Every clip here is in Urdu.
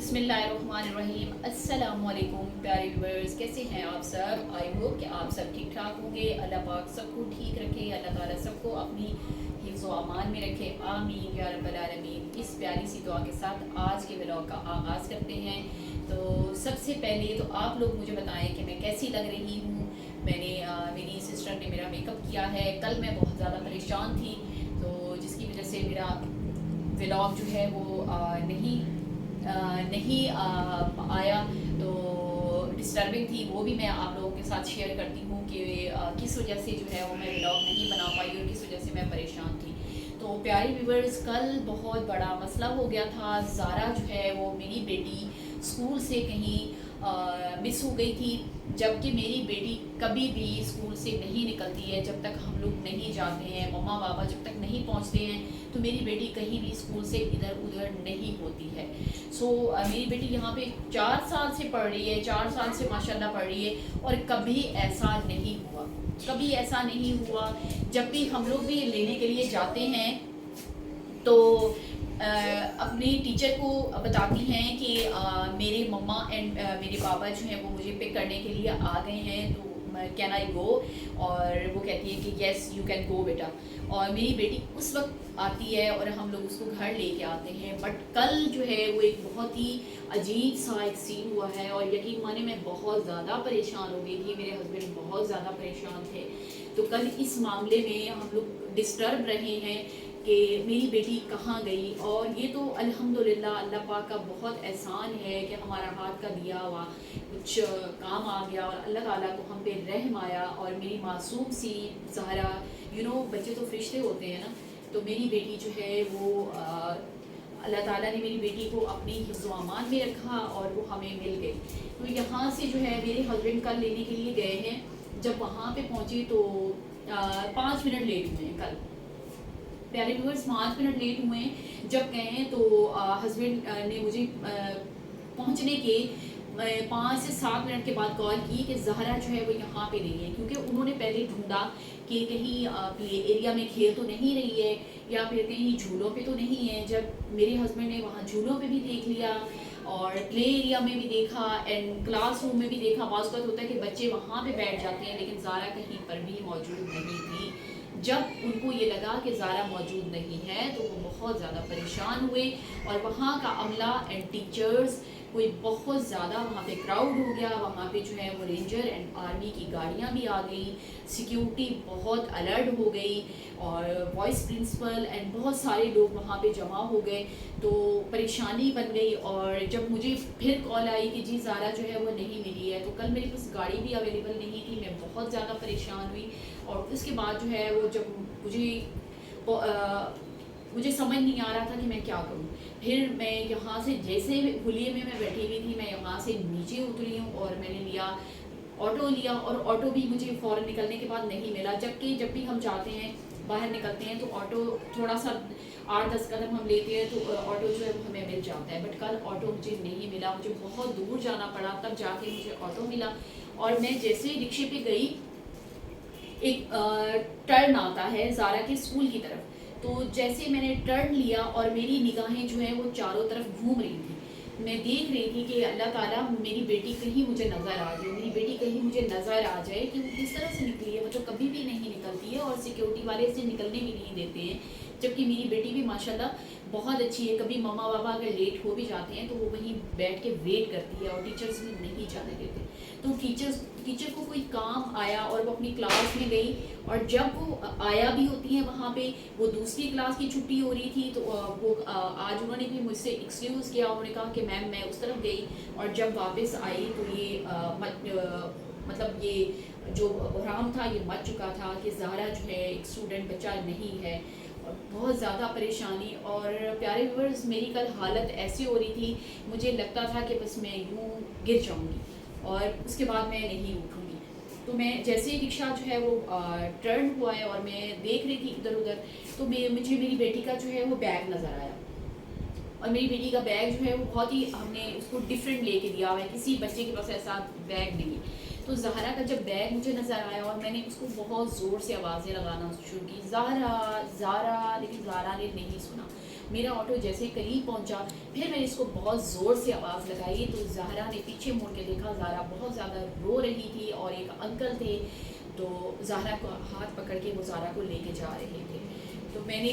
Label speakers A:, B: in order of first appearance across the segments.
A: بسم اللہ الرحمن الرحیم۔ السلام علیکم پیارے ویورز، کیسے ہیں آپ سب؟ آئی ہوپ کہ آپ سب ٹھیک ٹھاک ہوں گے۔ اللہ پاک سب کو ٹھیک رکھے، اللہ تعالیٰ سب کو اپنی حفظ و امان میں رکھے، آمین یا رب العالمین۔ اس پیاری سی دعا کے ساتھ آج کے ولاگ کا آغاز کرتے ہیں۔ تو سب سے پہلے تو آپ لوگ مجھے بتائیں کہ میں کیسی لگ رہی ہوں۔ میری سسٹر نے میرا میک اپ کیا ہے۔ کل میں بہت زیادہ پریشان تھی، تو جس کی وجہ سے میرا ولاگ جو ہے وہ نہیں آیا، تو ڈسٹربنگ تھی، وہ بھی میں آپ لوگوں کے ساتھ شیئر کرتی ہوں کہ کس وجہ سے جو ہے وہ میں ولاگ نہیں بنا پائی اور کس وجہ سے میں پریشان تھی۔ تو پیاری ویورز، کل بہت بڑا مسئلہ ہو گیا تھا۔ زارا جو ہے وہ میری بیٹی اسکول سے کہیں مس ہو گئی تھی، جبکہ میری بیٹی کبھی بھی اسکول سے نہیں نکلتی ہے جب تک ہم لوگ نہیں جاتے ہیں، مما بابا جب تک نہیں پہنچتے ہیں تو میری بیٹی کہیں بھی اسکول سے ادھر ادھر نہیں ہوتی ہے۔ میری بیٹی یہاں پہ 4 سال سے پڑھ رہی ہے، 4 سال سے ماشاءاللہ پڑھ رہی ہے، اور کبھی ایسا نہیں ہوا جب بھی ہم لوگ بھی لینے کے لیے جاتے ہیں تو اپنے ٹیچر کو بتاتی ہیں کہ میرے مما اینڈ میرے بابا جو ہیں وہ مجھے پک کرنے کے لیے آ گئے ہیں، تو کین آئی گو؟ اور وہ کہتی ہے کہ یس یو کین گو بیٹا، اور میری بیٹی اس وقت آتی ہے اور ہم لوگ اس کو گھر لے کے آتے ہیں۔ بٹ کل جو ہے وہ ایک بہت ہی عجیب سا ایک سین ہوا ہے، اور یقین مانے میں بہت زیادہ پریشان ہو گئی تھی، میرے ہسبینڈ بہت زیادہ پریشان تھے۔ تو کل اس معاملے میں ہم لوگ ڈسٹرب رہے ہیں کہ میری بیٹی کہاں گئی، اور یہ تو الحمدللہ اللہ پاک کا بہت احسان ہے کہ ہمارا ہاتھ کا دیا ہوا کچھ کام آ گیا، اور اللہ تعالیٰ کو ہم پہ رحم آیا، اور میری معصوم سی زہرا، بچے تو فرشتے ہوتے ہیں نا، تو میری بیٹی جو ہے وہ اللہ تعالیٰ نے میری بیٹی کو اپنی حفظ و امان میں رکھا اور وہ ہمیں مل گئی۔ تو یہاں سے جو ہے میرے ہسبینڈ کل لینے کے لیے گئے ہیں، جب وہاں پہ پہنچی تو 5 منٹ لیٹ ہوئے ہیں کل، پیارے ویورز 5 منٹ لیٹ ہوئے ہیں۔ جب گئے ہیں تو ہسبینڈ نے مجھے پہنچنے کے 5 سے 7 منٹ کے بعد کال کی کہ زہرا جو ہے وہ یہاں پہ نہیں ہے، کیونکہ انہوں نے پہلے ڈھونڈا کہ کہیں پلے ایریا میں کھیل تو نہیں رہی ہے یا پھر کہیں جھولوں پہ تو نہیں ہے۔ جب میرے ہسبینڈ نے وہاں جھولوں پہ بھی دیکھ لیا اور پلے ایریا میں بھی دیکھا اینڈ کلاس روم میں بھی دیکھا، بعض اوقات ہوتا ہے کہ بچے وہاں پہ بیٹھ جاتے ہیں لیکن زارا کہیں پر بھی موجود نہیں تھی۔ جب ان کو یہ لگا کہ زارا موجود نہیں ہے تو وہ بہت زیادہ پریشان ہوئے، اور وہاں کا عملہ اینڈ ٹیچرز کوئی بہت زیادہ وہاں پہ کراؤڈ ہو گیا، وہاں پہ جو ہے وہ رینجر اینڈ آرمی کی گاڑیاں بھی آ گئیں، سیکیورٹی بہت الرٹ ہو گئی، اور وائس پرنسپل اینڈ بہت سارے لوگ وہاں پہ جمع ہو گئے، تو پریشانی بن گئی۔ اور جب مجھے پھر کال آئی کہ جی زارا جو ہے وہ نہیں ملی ہے، تو کل میرے پاس گاڑی بھی اویلیبل نہیں تھی، میں بہت زیادہ پریشان ہوئی، اور اس کے بعد جو ہے وہ جب مجھے سمجھ نہیں آ رہا تھا کہ میں کیا کروں۔ پھر میں یہاں سے جیسے حلیے میں بیٹھی ہوئی تھی، میں یہاں سے نیچے اتری ہوں اور میں نے آٹو لیا، اور آٹو بھی مجھے فوراً نکلنے کے بعد نہیں ملا، جبکہ جب بھی ہم جاتے ہیں باہر نکلتے ہیں تو آٹو تھوڑا سا 8-10 قدم ہم لیتے ہیں تو آٹو جو ہے وہ ہمیں مل جاتا ہے، بٹ کل آٹو مجھے نہیں ملا، مجھے بہت دور جانا پڑا تب جا کے مجھے آٹو ملا۔ اور میں جیسے ہی رکشے پہ گئی، ایک ٹرن آتا ہے زارا کے اسکول کی طرف، تو جیسے میں نے ٹرن لیا اور میری نگاہیں جو ہیں وہ چاروں طرف گھوم رہی تھی، میں دیکھ رہی تھی کہ اللہ تعالیٰ میری بیٹی کہیں مجھے نظر آ جائے، میری بیٹی کہیں مجھے نظر آ جائے کہ وہ کس طرح سے نکلی ہے، وہ تو کبھی بھی نہیں نکلتی ہے، اور سیکیورٹی والے اسے نکلنے بھی نہیں دیتے ہیں، جبکہ میری بیٹی بھی ماشاءاللہ بہت اچھی ہے، کبھی مما بابا اگر لیٹ ہو بھی جاتے ہیں تو وہ وہیں بیٹھ کے ویٹ کرتی ہے، اور ٹیچرز بھی نہیں جانے دیتے۔ تو ٹیچر کو کوئی کام آیا اور وہ اپنی کلاس میں گئی، اور جب وہ آیا بھی ہوتی ہیں وہاں پہ، وہ دوسری کلاس کی چھٹی ہو رہی تھی، تو وہ آج انہوں نے بھی مجھ سے ایکسکیوز کیا، انہوں نے کہا کہ میم میں اس طرف گئی، اور جب واپس آئی تو یہ مطلب یہ جو بحران تھا یہ مچ چکا تھا کہ زہرا جو ہے ایک اسٹوڈنٹ بچہ نہیں ہے، اور بہت زیادہ پریشانی۔ اور پیارے ویورز، میری کل حالت ایسی ہو رہی تھی، مجھے لگتا تھا کہ بس میں یوں گر جاؤں گی اور اس کے بعد میں نہیں اٹھوں گی۔ تو میں جیسے ہی رکشہ جو ہے وہ ٹرن ہوا ہے اور میں دیکھ رہی تھی ادھر ادھر، تو مجھے میری بیٹی کا جو ہے وہ بیگ نظر آیا، اور میری بیٹی کا بیگ جو ہے وہ بہت ہی ہم نے اس کو ڈفرینٹ لے کے دیا ہوا ہے، کسی بچے کے پاس ایسا بیگ نہیں ہے۔ تو زہرا کا جب بیگ مجھے نظر آیا اور میں نے اس کو بہت زور سے آوازیں لگانا شروع کی، زہرا زارا، لیکن زارا نے نہیں سنا، میرا آٹو جیسے قریب پہنچا پھر میں نے اس کو بہت زور سے آواز لگائی تو زہرا نے پیچھے مڑ کے دیکھا، زہرا بہت زیادہ رو رہی تھی اور ایک انکل تھے تو زہرا کو ہاتھ پکڑ کے وہ زہرا کو لے کے جا رہے تھے. تو میں نے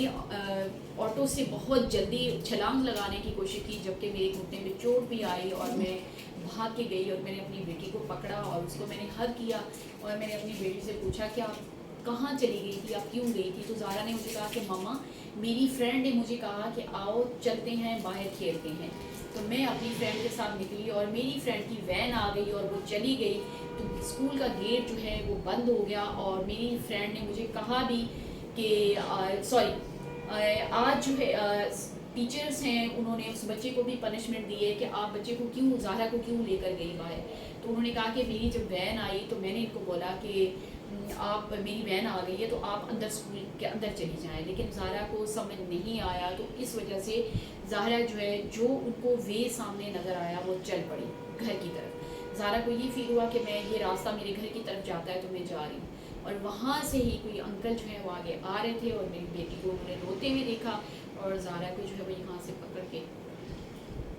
A: آٹو سے بہت جلدی چھلانگ لگانے کی کوشش کی، جبکہ میرے گھٹنے میں چوٹ بھی آئی اور میں بھاگ کے گئی اور میں نے اپنی بیٹی کو پکڑا اور اس کو میں نے ہگ کیا اور میں نے اپنی بیٹی سے پوچھا کہ آپ کہاں چلی گئی تھی، آپ کیوں گئی تھی؟ تو زہرا نے مجھے کہا کہ ماما میری فرینڈ نے مجھے کہا کہ آؤ چلتے ہیں باہر کھیلتے ہیں. تو میں اپنی فرینڈ کے ساتھ نکلی اور میری فرینڈ کی وین آ گئی اور وہ چلی گئی تو اسکول کا گیٹ جو ہے وہ بند ہو گیا اور میری فرینڈ نے مجھے کہا بھی کہ آج جو ہے ٹیچرس ہیں انہوں نے اس بچے کو بھی پنشمنٹ دی ہے کہ آپ بچے کو کیوں، زہرا کو کیوں لے کر گئی باہر. تو انہوں نے کہا کہ میری جب وین آئی تو میں نے ان کو بولا کہ آپ میری وین آ گئی ہے تو آپ اندر اسکول کے اندر چلی جائیں، لیکن زہرا کو سمجھ نہیں آیا تو اس وجہ سے زہرا جو ہے جو ان کو وے سامنے نظر آیا وہ چل پڑی گھر کی طرف. زہرا کو یہ فیل ہوا کہ میں یہ راستہ میرے گھر کی طرف جاتا ہے تو میں جا رہی ہوں، اور وہاں سے ہی کوئی انکل جو ہے وہ آگے آ رہے تھے اور میری بیٹی کو انہوں نے روتے ہوئے دیکھا اور زہرا کو جو ہے وہ یہاں سے پکڑ کے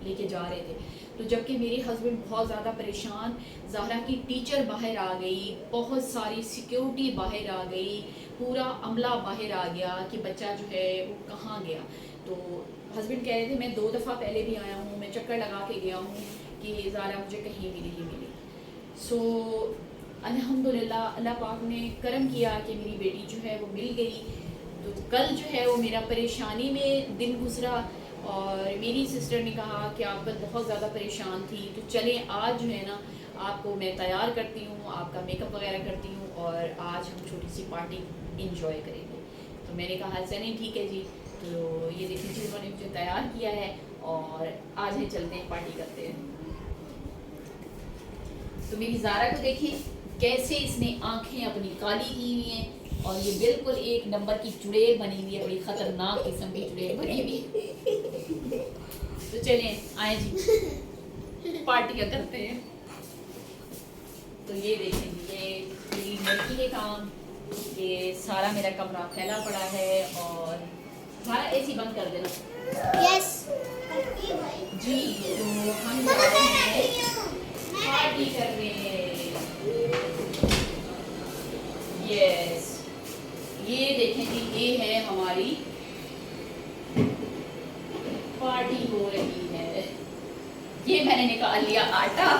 A: لے کے جا رہے تھے. تو جب کہ میرے ہسبینڈ بہت زیادہ پریشان، زہرا کی ٹیچر باہر آ گئی، بہت ساری سیکیورٹی باہر آ گئی، پورا عملہ باہر آ گیا کہ بچہ جو ہے وہ کہاں گیا. تو ہسبینڈ کہہ رہے تھے میں 2 دفعہ پہلے بھی آیا ہوں، میں چکر لگا کے گیا ہوں کہ زہرا مجھے کہیں بھی نہیں ملی. سو الحمدللہ اللہ پاک نے کرم کیا کہ میری بیٹی جو ہے وہ مل گئی. تو کل جو ہے وہ میرا پریشانی میں دن گزرا اور میری سسٹر نے کہا کہ آپ کل بہت زیادہ پریشان تھی تو چلیں آج جو ہے نا آپ کو میں تیار کرتی ہوں، آپ کا میک اپ وغیرہ کرتی ہوں اور آج ہم چھوٹی سی پارٹی انجوائے کریں گے. تو میں نے کہا چلیں ٹھیک ہے جی. تو یہ دیکھیں جی انہوں نے مجھے تیار کیا ہے اور آج ہی چلتے ہیں پارٹی کرتے ہیں. تو میری زہرا کو دیکھیں کیسے اس نے آنکھیں اپنی کالی کی ہوئی ہیں اور یہ بالکل ایک نمبر کی چڑیل بنی ہوئی ہے، بڑی خطرناک قسم کی چڑیل بنی ہوئی ہے. تو چلیں آئیں جی پارٹی کرتے ہیں. تو یہ دیکھیں یہ میری لڑکی کے کام، یہ سارا میرا کمرہ پھیلا پڑا ہے اور سارا اے سی بند کر دینا.
B: یس
A: جی تو ہم جا رہے ہیں پارٹی کرنے. یس یہ دیکھیں جی یہ ہے ہماری پارٹی ہو رہی ہے. یہ میں نے نکال لیا آٹا.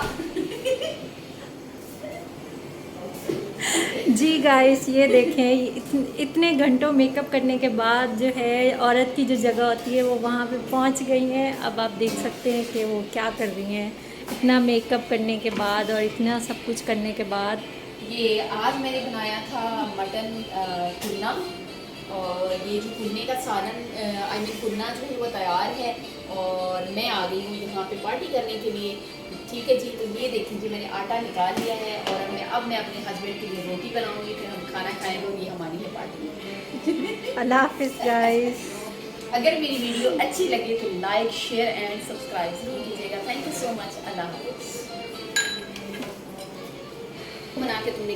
C: جی گائس یہ دیکھیں اتنے گھنٹوں میک اپ کرنے کے بعد جو ہے عورت کی جو جگہ ہوتی ہے وہ وہاں پہ پہنچ گئی ہیں. اب آپ دیکھ سکتے ہیں کہ وہ کیا کر رہی ہیں اتنا میک اپ کرنے کے بعد اور اتنا سب کچھ کرنے کے بعد.
A: یہ آج میں نے بنایا تھا مٹن قورمہ اور یہ جو قورمے کا سالن قورمہ جو ہے وہ تیار ہے اور میں آ گئی ہوں یہاں پہ پارٹی کرنے کے لیے. ٹھیک ہے جی. تو یہ دیکھیں جی میں نے آٹا نکال لیا ہے اور اب میں اپنے ہسبینڈ کے لیے روٹی بناؤں گی، پھر ہم کھانا کھائیں گے اور یہ ہماری ہے پارٹی.
C: اللہ حافظ گائس.
A: اگر میری ویڈیو اچھی لگے تو لائک شیئر اینڈ سبسکرائب ضرور کیجیے گا. تھینک یو سو مچ. اللہ حافظ. بنا کے تم نے